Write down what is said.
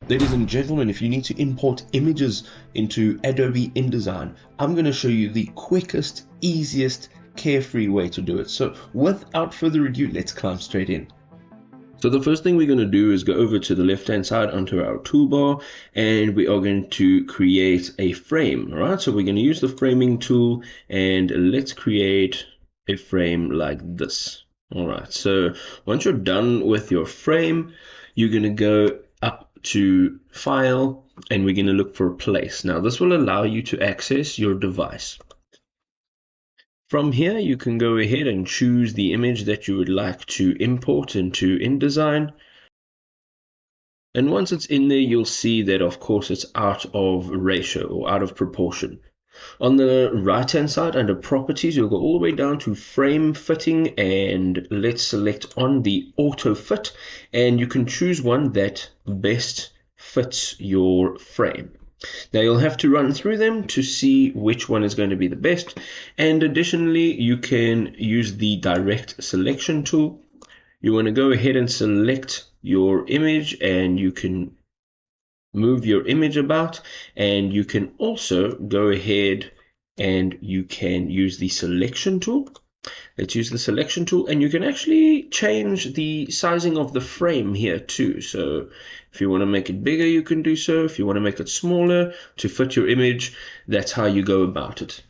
Ladies and gentlemen, if you need to import images into Adobe inDesign, I'm going to show you the quickest, easiest, carefree way to do it. So without further ado, let's climb straight in. So the first thing we're going to do is go over to the left-hand side onto our toolbar, and we are going to create a frame. All right, so we're going to use the framing tool, and let's create a frame like this. All right, so once you're done with your frame, you're going to go up to File, and we're going to look for Place. Now this will allow you to access your device. From here, you can go ahead and choose the image that you would like to import into InDesign. And once it's in there, you'll see that, of course, it's out of ratio or out of proportion. On the right-hand side, under Properties, you'll go all the way down to Frame Fitting, and let's select on the Auto Fit, and you can choose one that best fits your frame. Now you'll have to run through them to see which one is going to be the best, and additionally you can use the direct selection tool. You want to go ahead and select your image, and you can move your image about, and you can also go ahead and you can use the selection tool. Let's use the selection tool, and you can actually change the sizing of the frame here too. So if you want to make it bigger, you can do so. If you want to make it smaller to fit your image, that's how you go about it.